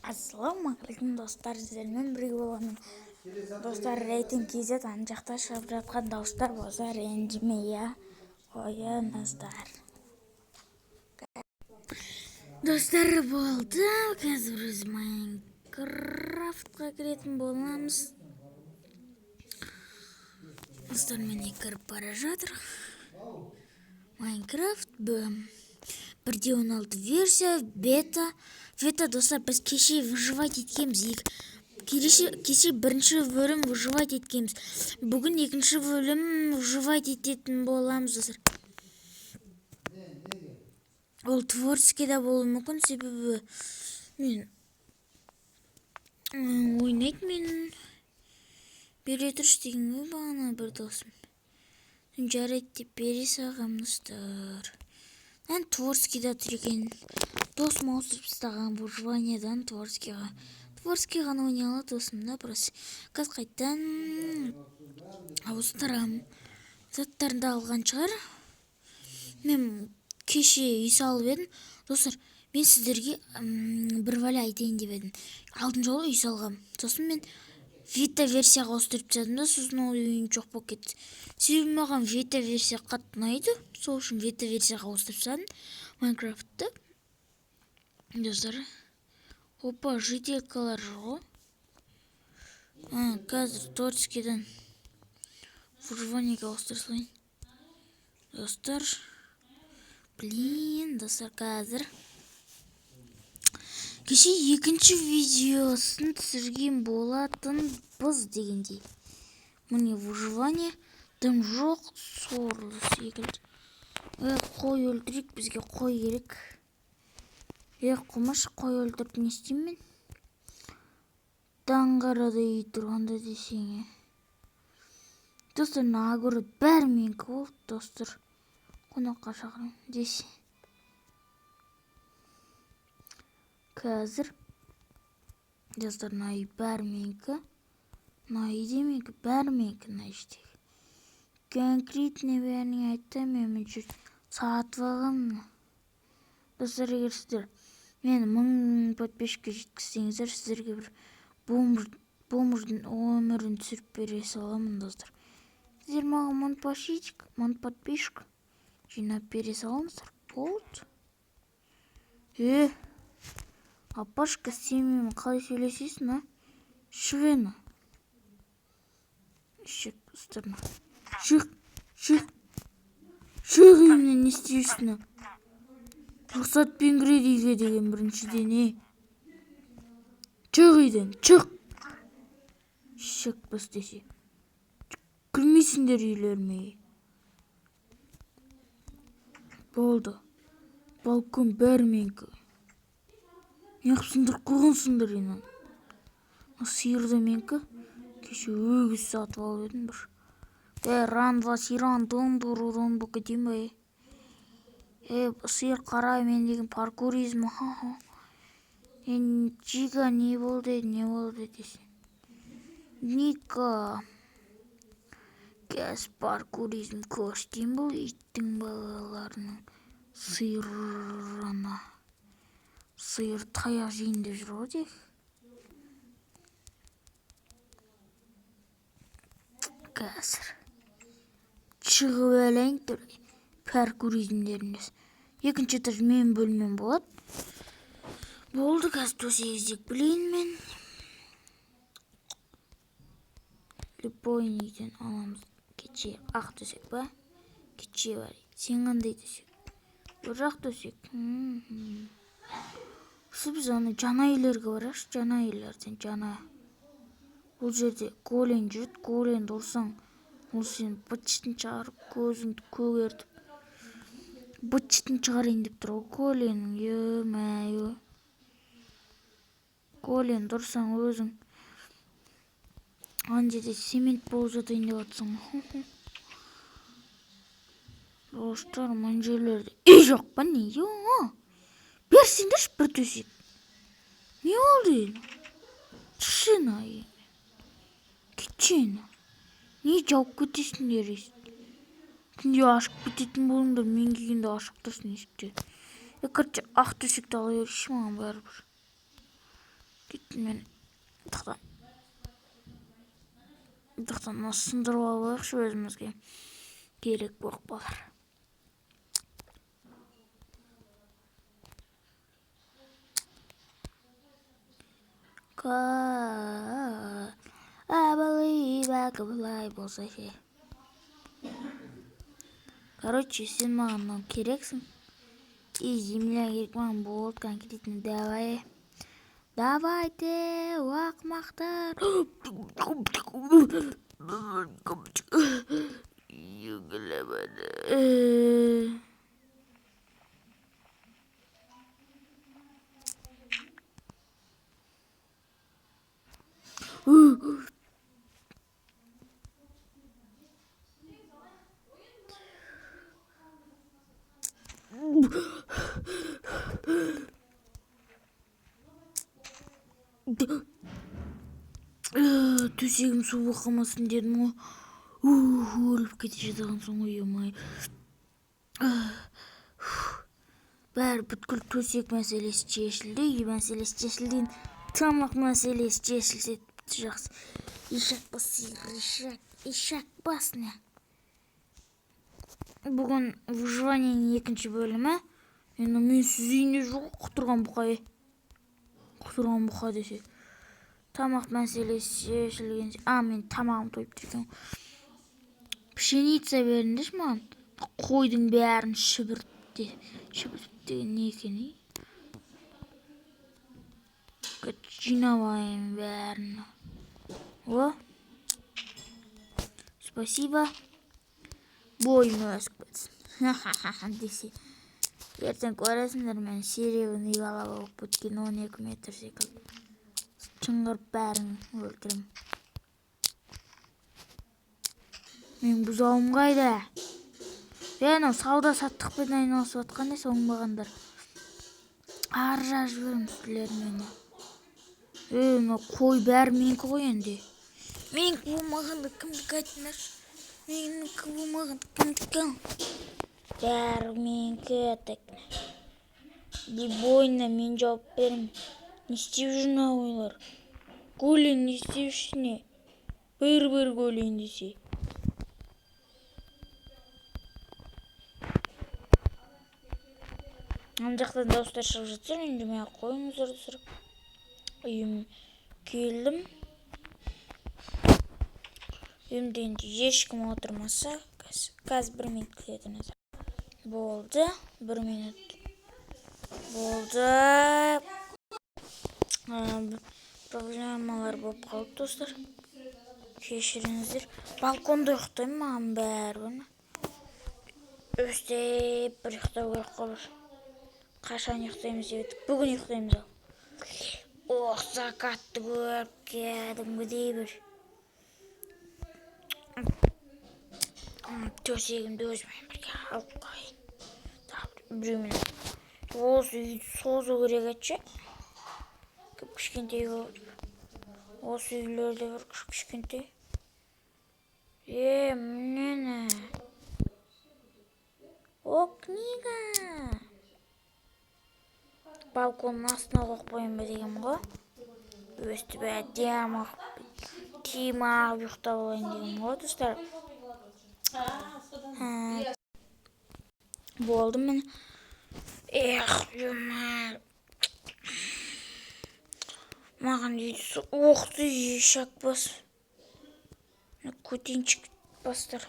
Ассалаумағалейкум достар, сіздермен бірге боламын. Достар, рейтинг KZ ана жақта шығып жатқан дауыстар болса ренжіме, иә, қойыңыздар. Достар, болды. Қазір біз Майнкрафтқа кіретін боламыз. Достар, мені кіріп бара жатыр. Майнкрафт 1.16 версия, бета. Достар, біз кеше выживать еткеміз. Кеше бірінші бөлім выживать еткеміз. Бүгін екінші бөлім выживать ететін боламыз, достар. Ол творческийда болуы мүмкін, себебі мен ойнайтын бере тұршы деген ой бағана бір досым. Жарайды деп бере сағам, достар. Мен творческийда тұр екен. Досым ауыстырып тастаған выживаниедан творческийға. Творческийға ойнай алады досым да, просто. Қазір қайттан ауыстырам. Заттарымды алған шығар. Мен кеше үй салып едім. Достар, мен сіздерге бір бәле айтайын деп едім. Алдын жолы үй салғам. Сосын мен вита версияға ауыстырып тастадым да, сосын ол үйім жоқ болып кетті. Себебі маған вита версия қатты ұнайды. Сол үшін вита версияға ауыстырып тастадым Майнкрафтты. Достар, опа, жиделкалар жоқ. Қазір творческийдан выживаниеге ауыстыра салайын. Достар, достар, қазір кеше екінші видеосын түсірген болатын біз дегендей. Міне выживание дым жоқ, сорлы секілді. Қой өлтірейік, бізге қой керек. Құмаш, қой өлтіріп не істеймін мен? Даңғарада үй тұрғанда десең. Достар, нағыры бәрі менікі болды, достар. Қонаққа шақырам десе. Қазір достар, үй бәрі менікі. Үй демекі, бәрі менікі іштегі. Конкретный бәріне айтам, мен жүріп сатып алғам. Достар, егер сіздер мен 1000 подписчикке жеткізсеңіздер, сіздерге бір бомждың өмірін түсіріп бере саламын, достар. Сіздер маған 1000 подписчик жинап бере салыңыздар. Болды. Апашка, сен менімен қалай сөйлесесің, а? Шығ. Достар, шық үйімнен, не істейсің? Рұқсатпен кіреді үйге деген біріншіден, Шық үйден, шық. Шықпас десе. Кірмейсіңдер үйлеріме. Болды. Балкон бәрі менікі. Неқсыңдыр қойғансыңдар енен. Сиырды менікі. Кеше өгіз сатып алып едім бір. Ран-2 сиран дон бұқы бай. Сиыр қарай мен деген паркуризм. Чига не болды десен. Ника. Кәс паркуризм көштен бұл иттің балаларының сиырына. Сиыр таяқ жейін деп жүр ғой дек. Қазір шығып әлейін түрі паркуризмдеріңіз. Екінші тұр мен бөлмен болады. Болды, қазір төсегіздек білейін мен. Любойниден аламыз. Кече ақ төсек ба? Кече бар. Сен қандай төсек? Бір ақ төсек. Біз аны жана үйлерге бараш. Жана үйлерден жана. Бұл жерде голен жүрді. Голенді ұрсаң, ол сен бытчытын шығарып, көзіңді көгертіп. Бытчытын шығарайын деп тұр. Голенің емәйі. Голенді ұрсаң өзің. Анжеде семент болып жатайын деп атсың. Достар, мұн жерлерде үй жоқ па не? Берсеңдерші бір төсек. Не олды ел? Шына ел. Кетшені. Не жауып кетесіңдер есті? Күнде ашық кететін болыңдар, мен келгенде ашық тұрсын есікте. Короче, ақ төсекті ала берші, маған бәрібір. Gittim ben. Дықтан сындырып алайықшы өзімізге. Керек боқ болар. Былай болса ше. Короче, сен маған керексің. И земля керек маған болды конкретно. Давайте, ақмақтар. Төсегім су қалмасын дедім ғой. Өліп кете жатқан соң ғой, емай. Бәрі бүткіл төсек мәселесі шешілді. Үй мәселесі шешілді. Тамақ мәселесі шешілсе жақсы. Ишак бас не. Бүгін выживаниенің екінші бөлімі. Енді мен сүзейінде жоқ құтырған бұқа десе. Тамақ мәселесі шешілген. Мен тамағым тойып жүрген. Пшеница беріңдеш маған. Қойдың бәрін шүбіртті деген не екен? Жинавайым бәрін. О, спасибо. Бойым өсіп кетсін. Десе. Ертең көресіңдер, мен серебряный голова болып біткен 12 метр секілді. Шыңғырып бәрін өлтірем. Мен бұзауым қайда? Анау сауда-саттықпен айналысып жатқандай соңбағандар. Аржа жіберім сүлермен. Қой бәрі менікі ғой енді. Менікі болмағанда кімдікі айтыңдаршы? Менікі болмағанда кімдікі? Бәрі менікі атак. Бойына мен жауап берем. Не істеп жүрін ойлар? Гөлен не істеп жүрсіне? Бір гөлен десе. Жақтан дауыстар шығып жатса, мен жүрмей қойыңыздар түсіріп. Үйім келдім. Үйімде енді ешкім отырмаса, қазір 1 минут күтетін еді. Болды, 1 минут. Болды. Проблемалар болып қалды, достар. Кешіріңіздер. Балконда ұйықтаймын, маған бәрі. Өстеп бір ұйықтау керек қолыр. Қашан ұйықтаймыз деп еттік. Бүгін ұйықтаймыз ал. Сақатты көріп кәдімгідей бір. Төсегімді өзімен бірге алып қойын. Біреумен осы үйді созу керек етші. Кішкентай болып. Осы үйлерде бір кішкентай. Мені. О, книга. Балконның астына қойып қойын ба дегем ғой. Өстіп әдемі ағып ұйықтап алайын дегем ғой, достар. Болды мен. Маған дейді, оқты ешак бас. Көтеншік бастар.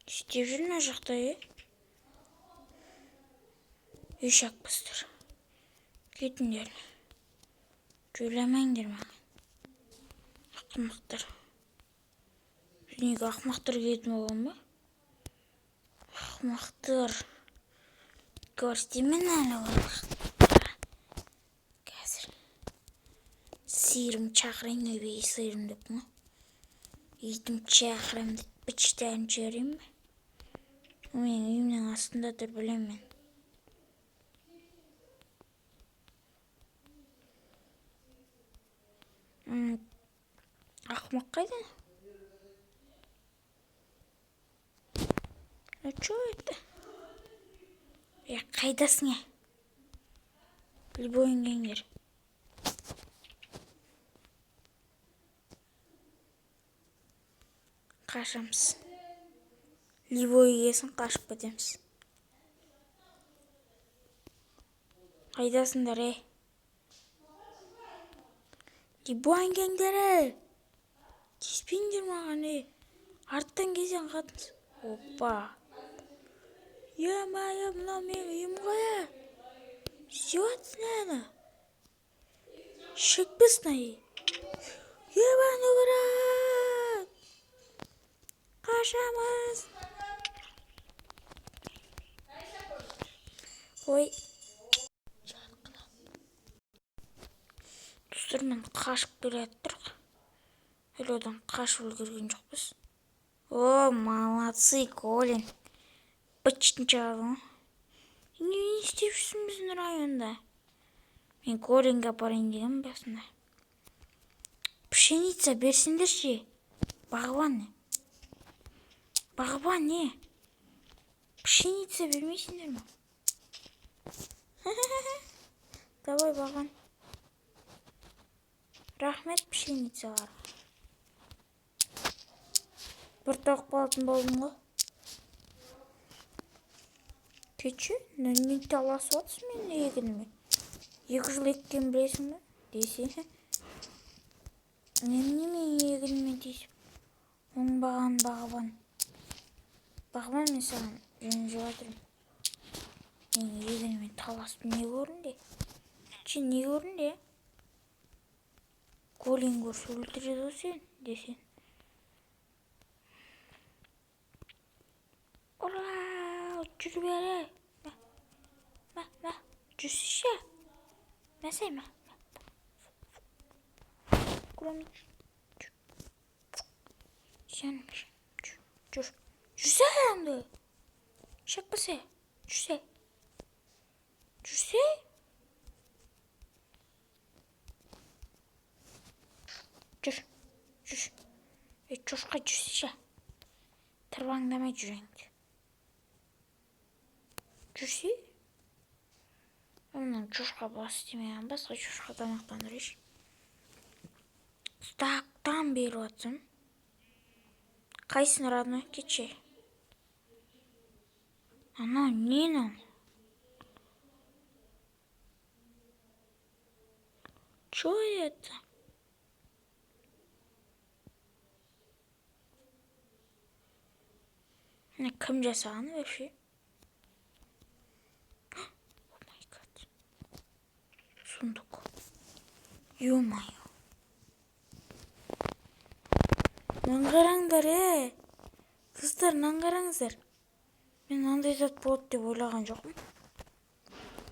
Істеп жүрін ажақта, ешак бастар. Кетіңдер. Сөйлемеңдер маған. Ақымақтар. Неге ақымақтар кетім оған ба? Ақымақтар. Көрістемен әлі олар. Қазір. Сиырым чақырайын, өбей сиырым деп мұ. Етім чақырайым деп бічтәрін жөрейм бі? Мен үйімнің астында тұр білем мен. Ақымақ қайда? Чё это? Қайдасың е? Любойын кеңдер. Қашамыз. Ливой кесін қашып кетеміз. Қайдасыңдар, Ливойн кеңдері. Кеспеңдер маған, Арттан кезен қатыныз. Опа. Е-мая, мынау мен үйім ғой, Істеватсың әні. Шекпесін, Ебану брат. Қашамыз. Ой. Достар, мен қашып келеттір. Әлі одан қашып үлгерген жоқпыз. О, молодцы, Колин. Бычтың жағын. Не істеп жүрсің біздің районда? Мен Колинге апарайын деген басында. Пшеница берсеңдерші. Бағбан не? Пшеница бермейсіңдер ме? Давай, бағбан. Рахмет пшеницалар. Бір тауық балатын болдың ғой. Кетші, не таласып атсың мен егініме? 2 жыл еккен білесің бе? Десе. Немене мен егініме дейсіп? Оңбаған бағбан. Бағбан, мен саған жөн жеп жатырмын. Мен егініме таласып не көрінде? Не көрінде? Колин көрші өлтіреді сен, десен. Ура! Жүр бәрі. Жүрсіші. Мәсай ма? Күрем. Сен жүр. Жүрсе әнді. Шақпасы. Жүрсе. Жүр. Чошқа жүрсеші. Тырбаңдамай жүреңді. Жүрсе? Онан чошқа бас істемеген, басқа чошқа тамақтандырыш. Стақтан беріп атсам. Қайсын родной? Кетші. Анау нені? Что это? Кім жасаған вообще? О май гад. Сундук. Ё-моё. Наңғараңдар, Қыздар, наңғараңыздар. Мен андай зат болады деп ойлаған жоқпын.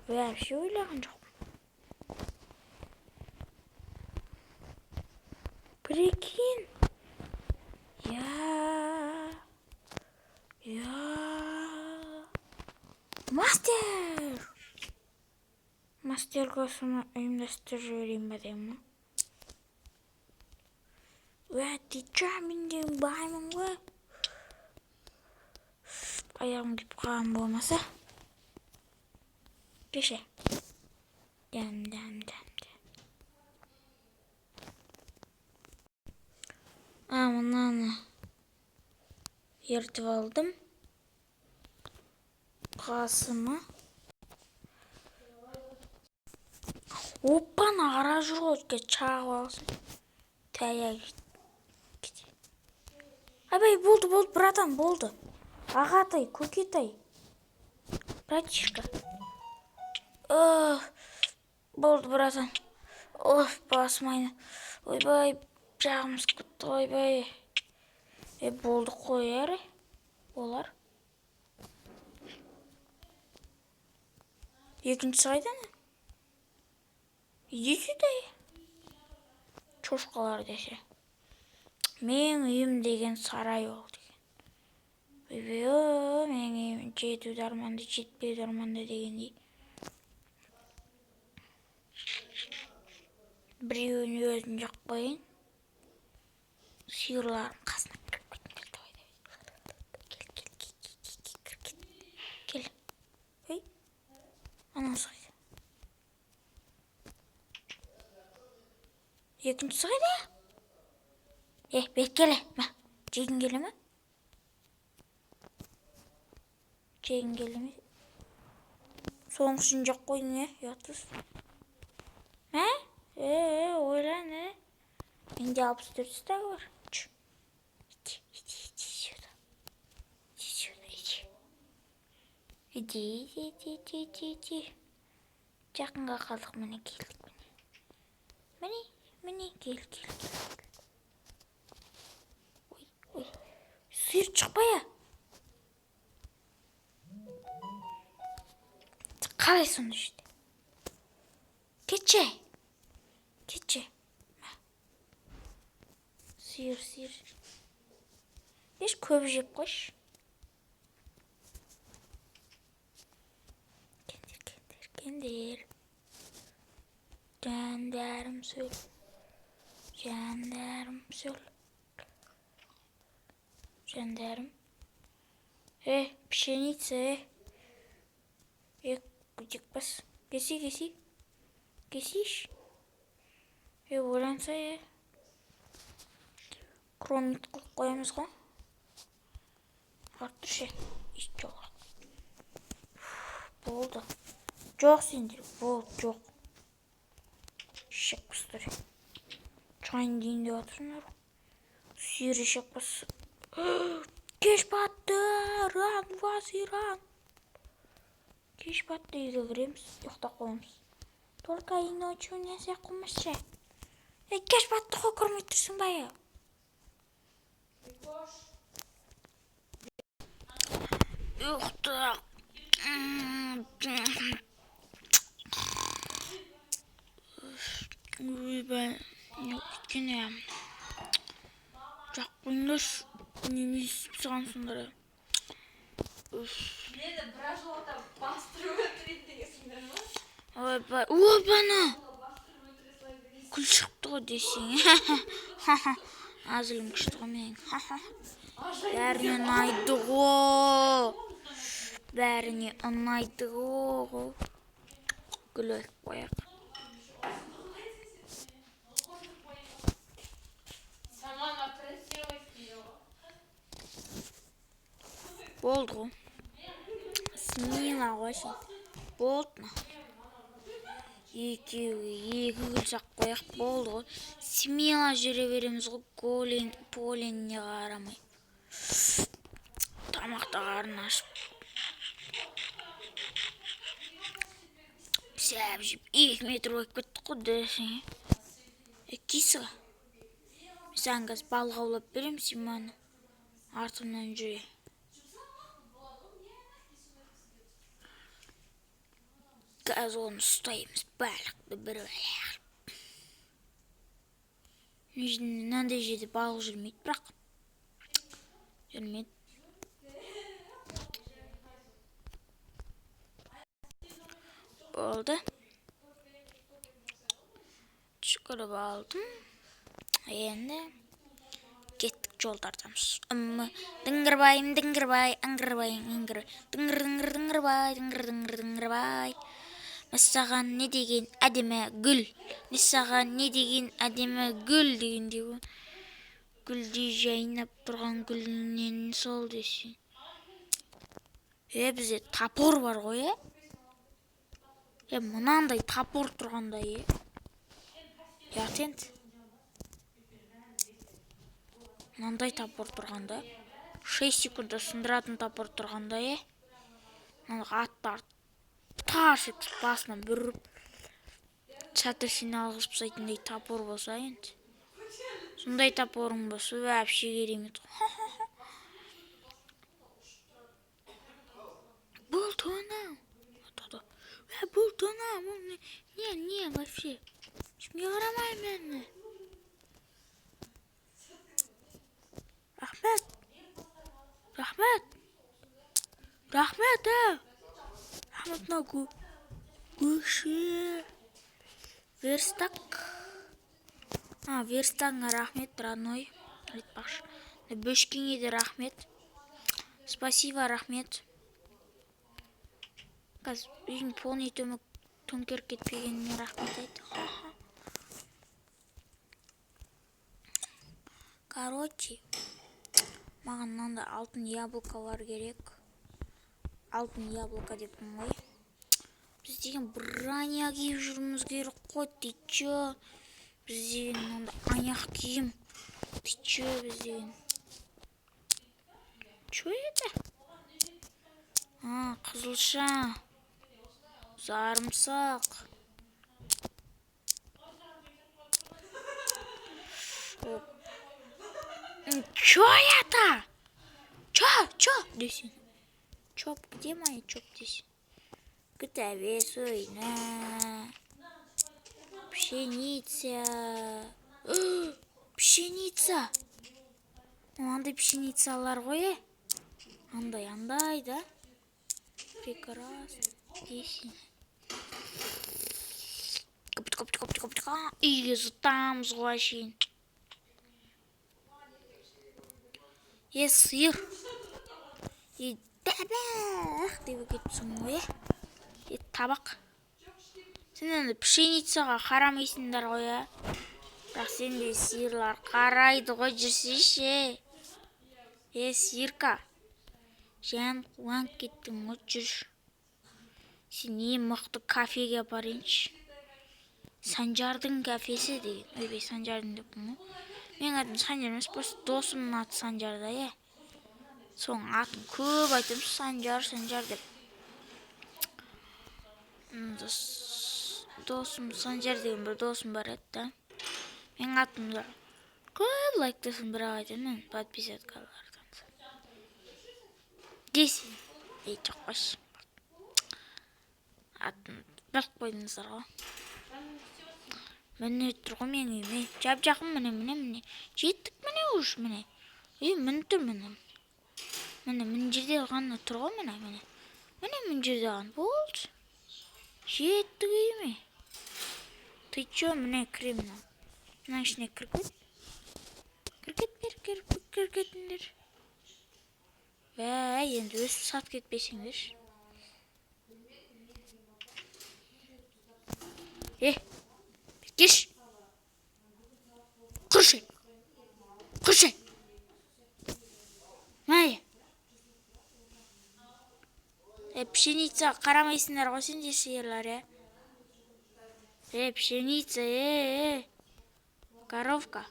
Вообще ойлаған жоқпын. Прикинь. Мастер-классыма ұйымдастырып жіберейін ба деймін. Ты чё, мен деген баймын ғой. Аяғым кеп қалған болмаса. Кеше. Дәм. Мынаны ертіп алдым. Қасыма. Оппаны ара жүр ғой, чағып алсын. Таяқ. Абай, болды, братан, болды. Ағатай, көкетай. Братишка. Болды, братан. Басым айны. Ойбай, жағымыз күтті, ойбай. Болды қой әрі. Олар. Екіншісі қайдан? Иди сюда. Чошқалар десе. Мен үйім деген сарай ол деген. Мен үйім жетуді арманды, жетпеуді арманды дегендей. Біреуін өзін жақ қойын. Сиырларым қасына кел. Ой, анасы қайда? Екіншісі қайда? Бет келе. Жегін келе ме? Жегін келе ме? Соңғысын жақ қойдың, ұятсыз. Ойлан, Менде 64 стағы бар. Иди. Жақынға қалдық, міне келдік. Міне, кел. Ой, сиыр шықпая. Қалай сонда işte. Кетші. Сиыр. Еш көп жеп қойшы. Кендер. Жандарым сөл. Жандарым. Пшеница, күтек бас. Кеси. Кесиш. Ойланса, Кромит қылып қоямыз ғой. Артыршы. Жоқ. Болды. Жоқ сендер. Болды, жоқ. Шек бұстыр. Чайын дейін деп атырсыңдар. Сиыры шек бұстыр. Кеш батты. Ран. Кеш батты, үйге кіреміз. Ұйықта қоямыз. Только и ночью не қылмашы. Кеш батты ғой, көрмей тұрсың ба? Ұйықта. Ойбай, өйткені жақпыңдаш немесіп саған сұндары. Мені біраз жолата бастырып өтірейді дегесіңдер ма? Ойбана! Күл шықты ғой десең. Азылым күшті ғой мен. Бәріне ұнайды ғой. Күл өтіп қояқ. Болды ғой. Смила ғой сен. Болды ма? Екі күл сақ қояқ, болды ғой. Смила жүре береміз ғой, поленіне қарамай. Тамақта қарын ашып. Сәп жеп, 2 метр өйіп кеттік қой десең. Кейсі ға. Сән қаз балық аулап берем, Симаны. Артымнан жүре. Қаз оны ұстаймыз, балықты бір бәлек. Мынандай жерде балық жүрмейді, бірақ. Жүрмейді. Болды. Шүкіріп алдым. Енді кеттік жолдардамыз. Дыңғырбай. Мәссаған не деген әдемі гүл. Дегенде ғой. Гүлдей жайнап тұрған гүлінен сол десең. Бізде тапор бар ғой, Мұнандай тапор тұрғандай, Ятент. Мұнандай тапор тұрғанда, 6 секунда сындыратын тапор тұрғанда, аттар тарс етіп басына бүріп, чатыршын алғызып сайтындай тапор болса, енді. Сондай тапорың болса, вообще керемет. Бұл тонау. Не, вообще. Шымге қарамай мені. Рахмет, мынау көше. Верстак. Верстагыңа рахмет, родной. Айтпақшы. Бөшкеңе де рахмет. Спасибо, рахмет. Қаз, үйің полный төңкеріп кетпегеніне рахмет айты. Короче, Маған мынандай алтын яблокалар керек. Алтын яблоко деппін ғой. Біз деген броня киіп жүрміз керек қой. Ты чё? Біз деген мынандай аяқ киім. Ты чё біз деген? Чё это? Қызылша. Сарымсақ. Чё это? Чё? Десін. Чоп, где моя чоп здесь? Где весой? Пшеница. Пшеница. Андай пшеницалар ғой. Андай, да? Прекрасно. Десін. Көптік. Үйге зытамыз ғой шейін. Сиыр. Табақ деп кетіпсің ғой. Табақ. Сен енді пшеницаға қарамайсыңдар ғой. Бірақ сен де сиырлар қарайды ғой, жүрсейші. Сиырка. Жан қуанып кеттің ғой, жүр. Сен ең мықты кафеге апарайыншы. Санжардың кафесі деген. Ойбай, Санжардың деппін ғой. Мен атым Санжар емес, просто досымның аты Санжарда, Соң атын көп айтым, Санжар деп. Досым Санжар деген бір досым бар еді. Мен атымда көп лайктасын бірақ айтамын, подписаткалардан. Десін. Жоқ қойшы. Атын біліп қойдыңыздар ғой. Міне тұр ғой мен үйме. Жап-жақын міне. Жеттік міне ұш міне. Мін тұр міне. Мін жерде ғана тұр ғой міне. Мін жерде ғана болды. Жеттік үйме. Ты чё міне кірем мына. Мына ішіне кіркет. Кіркетіндер. Енді өсіп сат кетпесіңдер. Кеш. Құршай. Май. Пшеница қарамайсыңдар ғой сендер сиырлар, Пшеница, Коровка.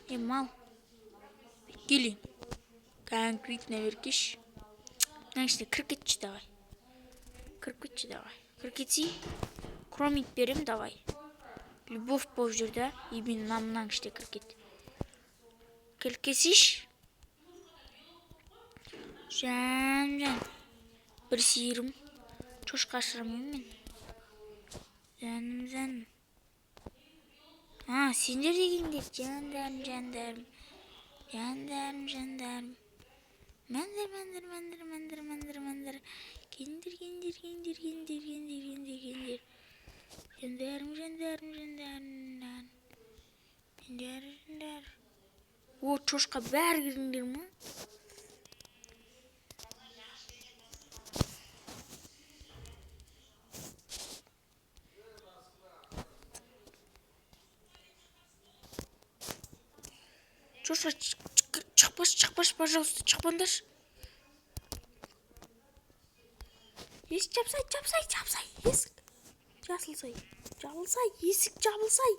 Мал. Келін. Конкретно веркеш. Мына ішіне кіркетші давай. Кіркетсей. Кромит берем давай. Любовь болып жүрді. Именно намынан іште кіркет. Кіркесеш. Жан. Бір сиырым. Чошқа шырамын мен. Жаным. Сендер дегендер. Жандарым. Мәндір. Кендер. Жандар. Чошқа бәрі кіріңдер ма? Чошқа шықпаш, пожалуйста, шықпаңдаршы. Есік жапсай. Есік. Жабылсай. Есік жабылсай.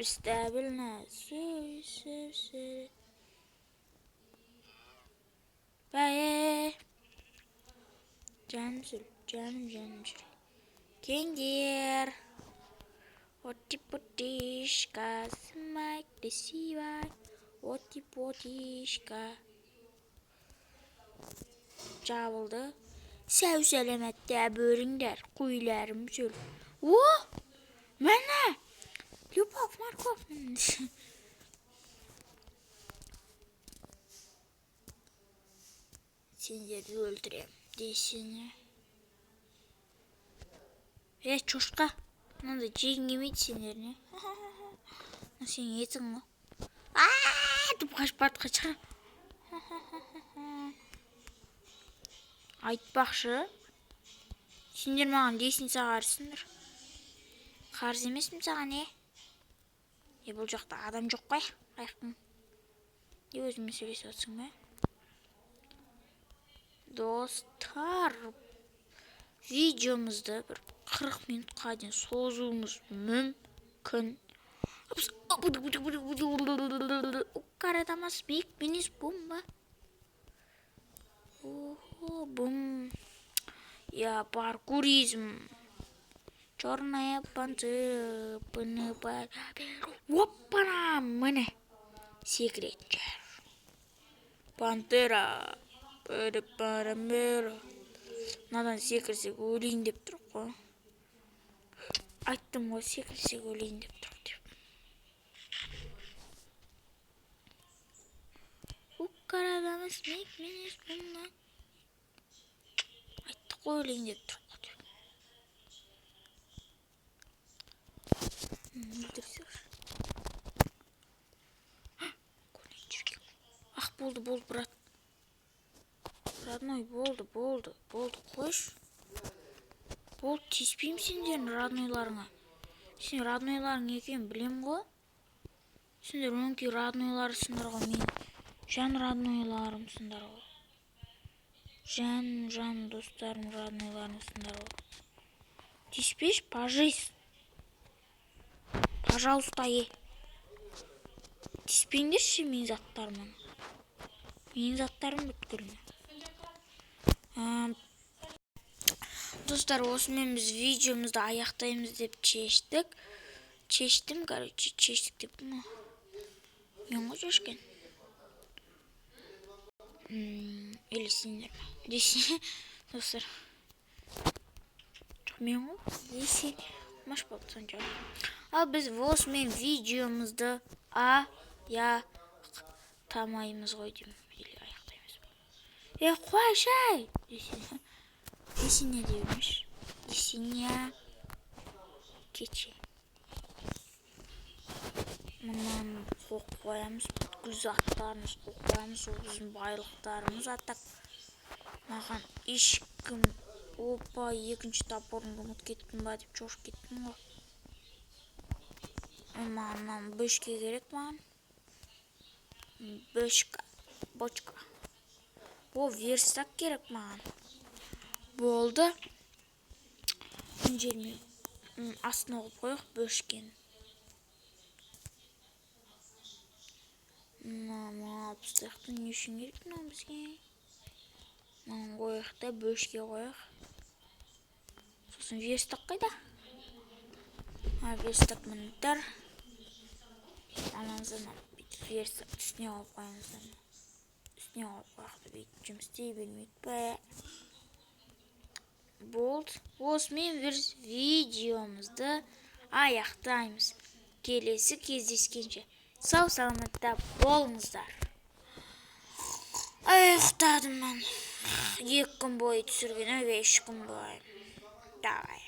Стабильно. Жаным жүр. Кендер. Оти-потишка. Смай, красивай. Оти-потишка. Жабылды. Сәу сәлеметте бөріңдер. Құйларым жүр. Мәне! Любовь, морковь. Сендерді өлтірем. Дейсіне. Чошқа. Мынандай жегін келмейді сендеріне. Сен етің ғой. деп қашып бара шығар. Айтпақшы, сендер маған лестница қарызсыңдар. Қарыз емеспін саған, бұл жақта адам жоқ қой, қайықтың. Өзімен сөйлесіп отырсың ба? Достар, видеомызды бір 40 минутқа дейін созуымыз мүмкін. Карадамас бик минис бумба. Бум. Я паркуризм. Черная пантера. Опана, міне. Секретчер. Пантера. Надан секірсек өлейін деп тұр қой. Айттым ғой, секірсек өлейін деп тұр деп. Қарадамыз мек менес бұнна. Айттық қой, өлейін деп тұр қой деп. Өлдірсек. Көлейін жүрген. Ақ, болды, брат. Родной, болды, қойш. Болды, теспейм сендерін роднойларыңа. Сен роднойларың екен білем ғой. Сендер өңкей роднойларысыңдар ғой, мен жан роднойларымсыңдар ғой. Жан достарым роднойларымсыңдар ғой. Теспеш, пожалуйста, теспеңдерші мен заттарымын. Мен заттарым бүткіліне. Достар, осымен біз видеомызды аяқтаймыз деп чештім, чештік деп мұ. Мен ғой шешкен. Или сендер ма? Десе, достар. Жоқ, мен ғой? Десе, маш болды сонша. Ал біз осымен видеомызды аяқтамаймыз ғой деймін. Или аяқтаймыз. Қой шай! Десе не дейміз? Десе не кече. Мұнан қоқ қоямыз, бүткіл заттарымыз қоқ қоямыз, ол біздің байлықтарымыз атақ. Маған ешкім, опа, екінші тапорын ұмыт кеттім ба деп жош кеттім ғой. Маған бөшке керек маған. Бочка. О, верстак керек маған. Болды. Жермен астына қойып қойық бөшкен. Алпыстаяқты не үшін керек мынау бізге? Мынау қойық та бөшке қойық. Сосын верстак қайда? Верстак мінттер. Анаңыздан верстак үстіне алып қойыңыздан. Үстіне алып қойықты бейт жұмыстей бермейді бә. Болды. Осымен біз видеомызды аяқтаймыз. Келесі кездескенше сау саламатта болыңыздар. Ұйықтадым мен. 2 күн бойы түсірген, 5 күн бойы. Давай.